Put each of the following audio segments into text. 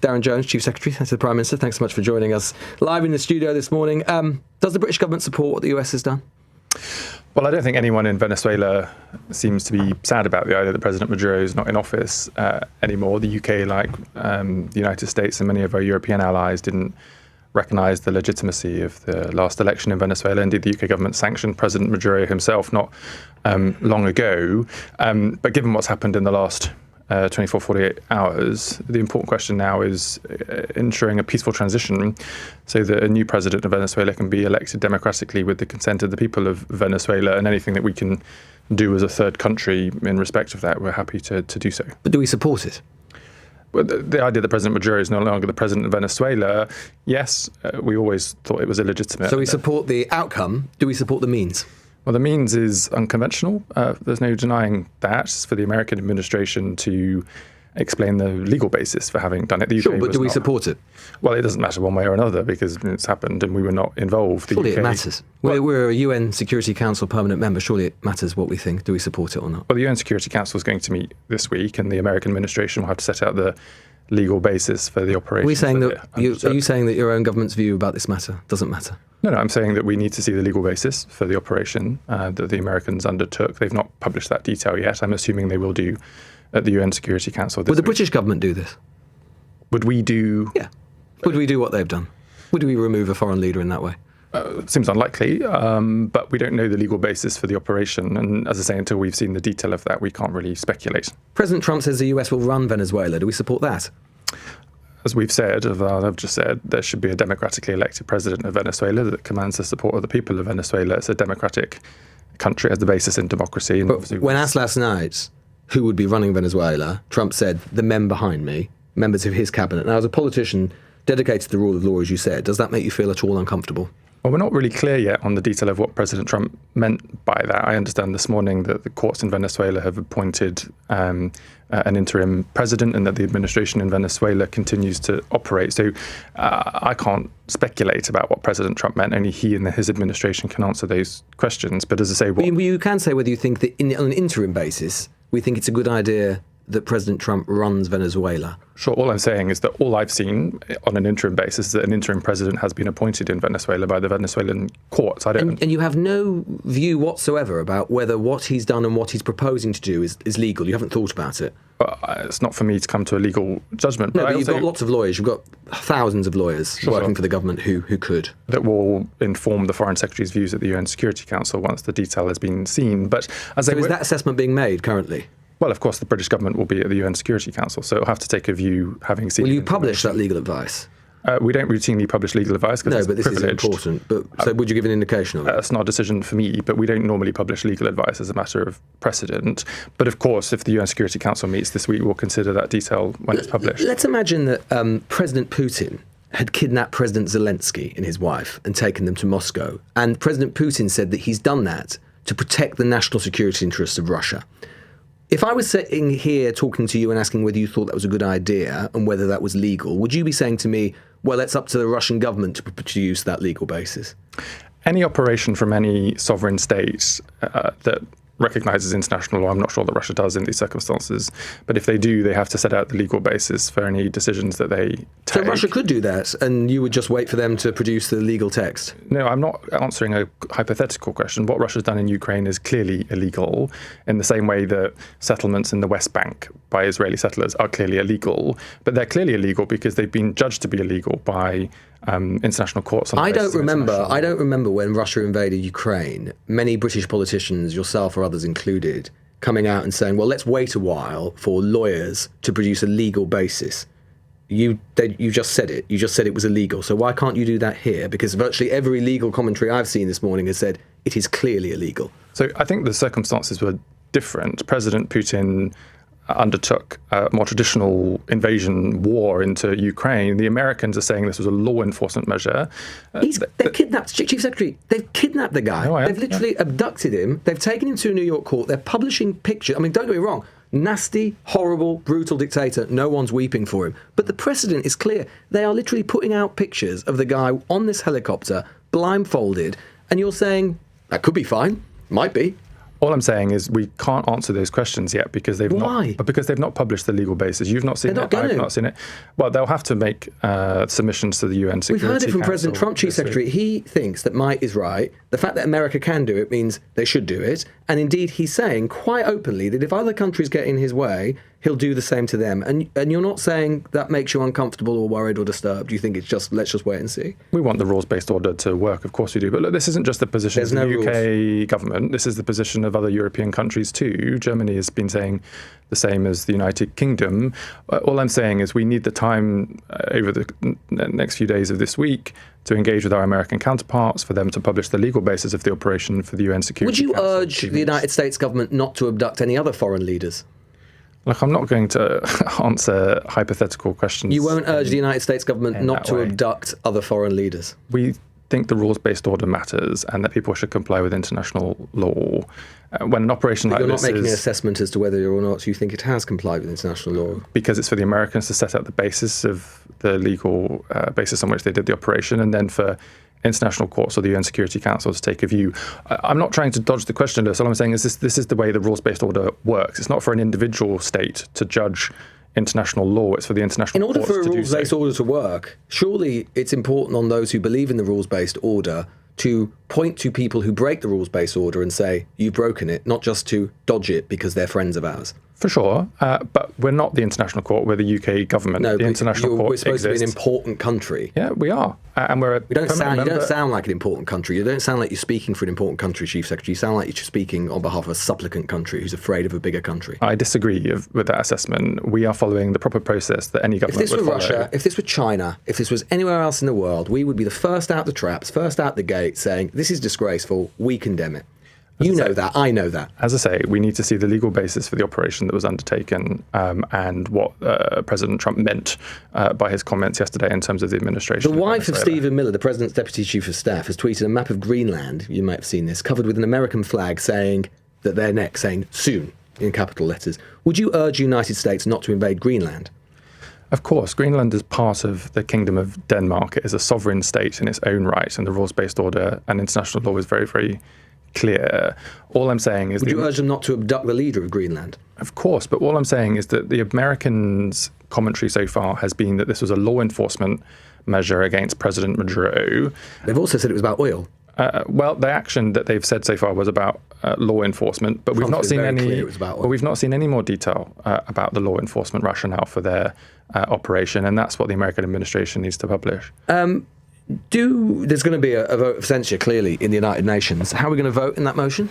Darren Jones, Chief Secretary to the Prime Minister, thanks so much for joining us live in the studio this morning. Does the British government support what the US has done? Well, I don't think anyone in Venezuela seems to be sad about the idea that President Maduro is not in office anymore. The UK, like the United States and many of our European allies, didn't recognise the legitimacy of the last election in Venezuela. Indeed, the UK government sanctioned President Maduro himself not long ago. But given what's happened in the last 24, 48 hours, the important question now is ensuring a peaceful transition so that a new president of Venezuela can be elected democratically with the consent of the people of Venezuela, and anything that we can do as a third country in respect of that, we're happy to do so. But do we support it? Well, the idea that President Maduro is no longer the president of Venezuela, yes, we always thought it was illegitimate. So we support the outcome. Do we support the means? Well, the means is unconventional. There's no denying that. It's for the American administration to explain the legal basis for having done it. The UK sure, but do we support it? Well, it doesn't matter one way or another because it's happened and we were not involved. Surely it matters. We're a UN Security Council permanent member. Surely it matters what we think. Do we support it or not? Well, the UN Security Council is going to meet this week and the American administration will have to set out the legal basis for the operation. Are you saying that your own government's view about this matter doesn't matter? No, I'm saying that we need to see the legal basis for the operation that the Americans undertook. They've not published that detail yet. I'm assuming they will do at the UN Security Council this Would the week. British government do this? Would we do... Yeah. Would we do what they've done? Would we remove a foreign leader in that way? Seems unlikely, but we don't know the legal basis for the operation. And as I say, until we've seen the detail of that, we can't really speculate. President Trump says the US will run Venezuela. Do we support that? As we've said, as I've just said, there should be a democratically elected president of Venezuela that commands the support of the people of Venezuela. It's a democratic country, has the basis in democracy. And but when asked last night who would be running Venezuela, Trump said, the men behind me, members of his cabinet. Now, as a politician dedicated to the rule of law, as you said, does that make you feel at all uncomfortable? Well, we're not really clear yet on the detail of what President Trump meant by that. I understand this morning that the courts in Venezuela have appointed an interim president and that the administration in Venezuela continues to operate. So I can't speculate about what President Trump meant. Only he and his administration can answer those questions. But as I say... You can say whether you think that on an interim basis, we think it's a good idea that President Trump runs Venezuela. Sure. All I'm saying is that all I've seen on an interim basis is that an interim president has been appointed in Venezuela by the Venezuelan courts. And you have no view whatsoever about whether what he's done and what he's proposing to do is legal. You haven't thought about it. Well, it's not for me to come to a legal judgment. No, but you've got lots of lawyers. You've got thousands of lawyers working for the government who could. That will inform the Foreign Secretary's views at the UN Security Council once the detail has been seen. But is that assessment being made currently? Well, of course, the British government will be at the UN Security Council, so it'll have to take a view having seen... Will you publish that legal advice? We don't routinely publish legal advice because but this is important. But so would you give an indication of it? It's not a decision for me, but we don't normally publish legal advice as a matter of precedent. But of course, if the UN Security Council meets this week, we'll consider that detail when it's published. Let's imagine that President Putin had kidnapped President Zelensky and his wife and taken them to Moscow. And President Putin said that he's done that to protect the national security interests of Russia. If I was sitting here talking to you and asking whether you thought that was a good idea and whether that was legal, would you be saying to me, well, it's up to the Russian government to produce that legal basis? Any operation from any sovereign state that recognises international law, I'm not sure that Russia does in these circumstances, but if they do, they have to set out the legal basis for any decisions that they take. So Russia could do that, and you would just wait for them to produce the legal text? No, I'm not answering a hypothetical question. What Russia's done in Ukraine is clearly illegal, in the same way that settlements in the West Bank by Israeli settlers are clearly illegal, but they're clearly illegal because they've been judged to be illegal by international courts. I don't remember when Russia invaded Ukraine, many British politicians, yourself or others included, coming out and saying, well, let's wait a while for lawyers to produce a legal basis. You just said it. You just said it was illegal. So why can't you do that here? Because virtually every legal commentary I've seen this morning has said it is clearly illegal. So I think the circumstances were different. President Putin undertook a more traditional invasion war into Ukraine. The Americans are saying this was a law enforcement measure. They've kidnapped, Chief Secretary, they've kidnapped the guy. They've literally abducted him. They've taken him to a New York court. They're publishing pictures. I mean, don't get me wrong. Nasty, horrible, brutal dictator. No one's weeping for him. But the precedent is clear. They are literally putting out pictures of the guy on this helicopter, blindfolded, and you're saying, that could be fine. Might be. All I'm saying is we can't answer those questions yet because they've not published the legal basis. You've not seen it. I've not seen it. Well, they'll have to make submissions to the UN Security Council. We've heard it from President Trump, Chief Secretary. He thinks that might is right. The fact that America can do it means they should do it. And indeed, he's saying quite openly that if other countries get in his way, he'll do the same to them. And you're not saying that makes you uncomfortable or worried or disturbed. You think it's just, let's just wait and see? We want the rules-based order to work. Of course we do. But look, this isn't just the position of the UK government. This is the position of other European countries too. Germany has been saying the same as the United Kingdom. All I'm saying is we need the time over the next few days of this week to engage with our American counterparts, for them to publish the legal basis of the operation for the UN Security Council. Would you urge the United States government not to abduct any other foreign leaders? Look, I'm not going to answer hypothetical questions. You won't urge the United States government not to abduct other foreign leaders? We think the rules-based order matters and that people should comply with international law. When an operation like this is... You're not making an assessment as to whether or not you think it has complied with international law? Because it's for the Americans to set out the basis of the legal basis on which they did the operation, and then for international courts or the UN Security Council to take a view. I'm not trying to dodge the question, Lewis. All I'm saying is this is the way the rules-based order works. It's not for an individual state to judge international law. It's for the international courts to do so. In order for a rules-based order to work, surely it's important on those who believe in the rules-based order to point to people who break the rules-based order and say, you've broken it, not just to dodge it because they're friends of ours. For sure, but we're not the international court. We're the UK government. No, the international court we're supposed exists. to be an important country. Yeah, we are, and we're. You don't sound like an important country. You don't sound like you're speaking for an important country, Chief Secretary. You sound like you're speaking on behalf of a supplicant country who's afraid of a bigger country. I disagree with that assessment. We are following the proper process that any government would follow. If this were Russia, if this were China, if this was anywhere else in the world, we would be the first out the traps, first out the gate, saying this is disgraceful. We condemn it. You know that. I know that. As I say, we need to see the legal basis for the operation that was undertaken and what President Trump meant by his comments yesterday in terms of the administration. The wife of Stephen Miller, the President's Deputy Chief of Staff, has tweeted a map of Greenland, you might have seen this, covered with an American flag saying that they're next, saying soon in capital letters. Would you urge the United States not to invade Greenland? Of course, Greenland is part of the Kingdom of Denmark. It is a sovereign state in its own right, and the rules-based order and international law is very, very clear. All I'm saying is... Would you urge them not to abduct the leader of Greenland? Of course, but all I'm saying is that the Americans' commentary so far has been that this was a law enforcement measure against President Maduro. They've also said it was about oil. Well, the action that they've said so far was about law enforcement, but we've not seen any. Well, we've not seen any more detail about the law enforcement rationale for their operation, and that's what the American administration needs to publish. There's going to be a vote of censure, clearly, in the United Nations. How are we going to vote in that motion?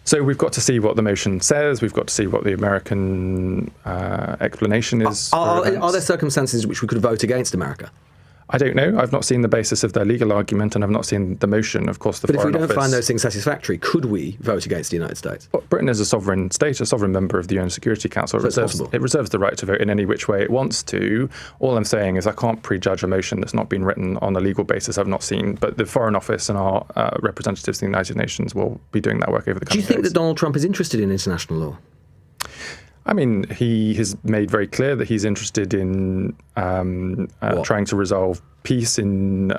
So we've got to see what the motion says. We've got to see what the American explanation is. Are there circumstances in which we could vote against America? I don't know. I've not seen the basis of their legal argument, and I've not seen the motion. Of course, But if we don't find those things satisfactory, could we vote against the United States? Well, Britain is a sovereign state, a sovereign member of the UN Security Council. It reserves the right to vote in any which way it wants to. All I'm saying is I can't prejudge a motion that's not been written on a legal basis I've not seen. But the Foreign Office and our representatives in the United Nations will be doing that work over the coming days. Do you think that Donald Trump is interested in international law? I mean, he has made very clear that he's interested in trying to resolve peace in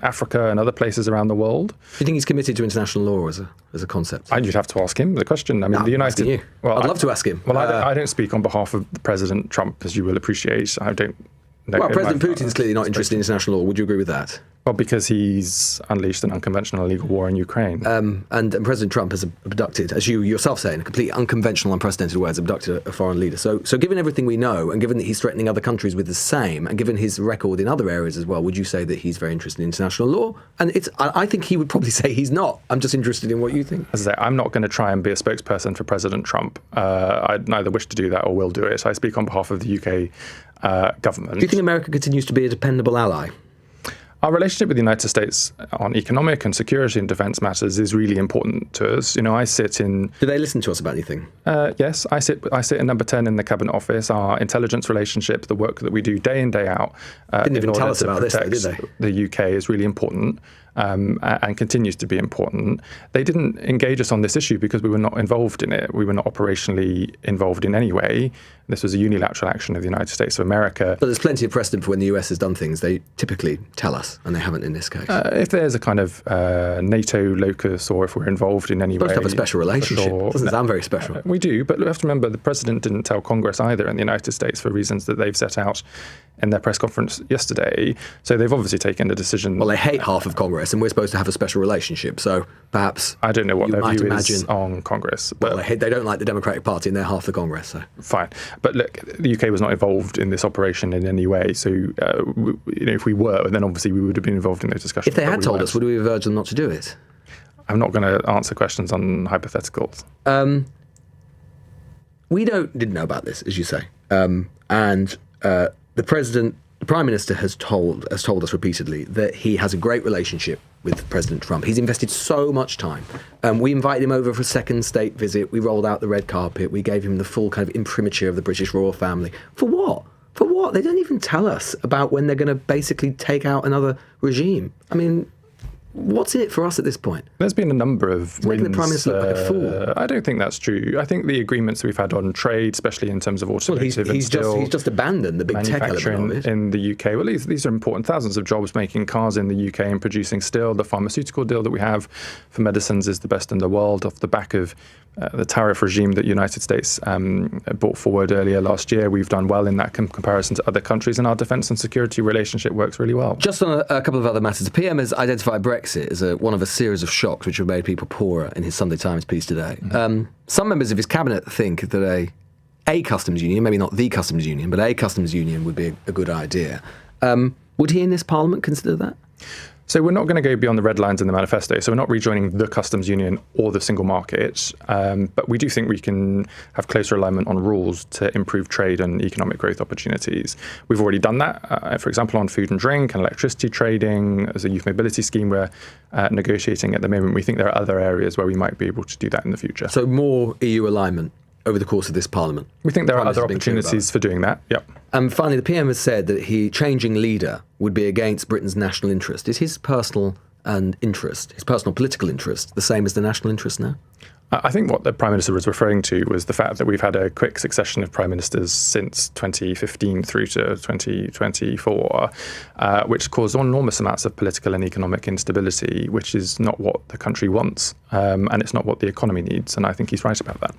Africa and other places around the world. Do you think he's committed to international law as a concept? You'd have to ask him the question. I mean, the United... You. Well, I'd love to ask him. Well, I don't speak on behalf of President Trump, as you will appreciate. I don't know. Well, President Putin's clearly not interested in international law. Would you agree with that? Well, because he's unleashed an unconventional illegal war in Ukraine. And President Trump has abducted, as you yourself say, in a completely unconventional, unprecedented way, has abducted a foreign leader. So given everything we know, and given that he's threatening other countries with the same, and given his record in other areas as well, would you say that he's very interested in international law? And I think he would probably say he's not. I'm just interested in what you think. As I say, I'm not going to try and be a spokesperson for President Trump. I neither wish to do that or will do it. I speak on behalf of the UK government. Do you think America continues to be a dependable ally? Our relationship with the United States on economic and security and defence matters is really important to us. You know, I sit in... Do they listen to us about anything? Yes, I sit in number 10 in the Cabinet Office. Our intelligence relationship, the work that we do day in, day out... Didn't even tell us about this, though, did they? The UK is really important. and continues to be important. They didn't engage us on this issue because we were not involved in it. We were not operationally involved in any way. This was a unilateral action of the United States of America. But there's plenty of precedent for when the US has done things. They typically tell us, and they haven't in this case. If there's a kind of NATO locus, or if we're involved in any way... Supposed to have a special relationship. Sure. Doesn't sound very special. We do, but we have to remember the president didn't tell Congress either in the United States for reasons that they've set out in their press conference yesterday. So they've obviously taken a decision. Well, they hate half of Congress, and we're supposed to have a special relationship. So perhaps I don't know what their view imagine, is on Congress. But well, they don't like the Democratic Party, and they're half the Congress. So fine. But look, the UK was not involved in this operation in any way. So if we were, then obviously we would have been involved in those discussions. If they had told us, would we have urged them not to do it? I'm not going to answer questions on hypotheticals. We didn't know about this, as you say, and the Prime Minister has told us repeatedly that he has a great relationship with President Trump. He's invested so much time. We invited him over for a second state visit. We rolled out the red carpet. We gave him the full kind of imprimatur of the British royal family. For what? For what? They don't even tell us about when they're going to basically take out another regime. I mean, what's in it for us at this point? There's been a number of wins. Making the Prime Minister look like a fool. I don't think that's true. I think the agreements we've had on trade, especially in terms of automotive he's just abandoned the big tech element of it. In the UK. Well, these are important. Thousands of jobs making cars in the UK and producing steel. The pharmaceutical deal that we have for medicines is the best in the world off the back of the tariff regime that the United States brought forward earlier last year. We've done well in that comparison to other countries, and our defence and security relationship works really well. Just on a couple of other matters, the PM has identified Brexit as one of a series of shocks which have made people poorer in his Sunday Times piece today. Mm-hmm. Some members of his cabinet think that a customs union, maybe not the customs union, but a customs union would be a good idea. Would he in this parliament consider that? So we're not going to go beyond the red lines in the manifesto. So we're not rejoining the customs union or the single market. But we do think we can have closer alignment on rules to improve trade and economic growth opportunities. We've already done that. For example, on food and drink and electricity trading, as a youth mobility scheme we're negotiating at the moment. We think there are other areas where we might be able to do that in the future. So more EU alignment over the course of this parliament. We think there are other opportunities for doing that. Yep. And finally, the PM has said that changing leader would be against Britain's national interest. Is his personal political interest, the same as the national interest now? I think what the Prime Minister was referring to was the fact that we've had a quick succession of Prime Ministers since 2015 through to 2024, which caused enormous amounts of political and economic instability, which is not what the country wants, and it's not what the economy needs. And I think he's right about that.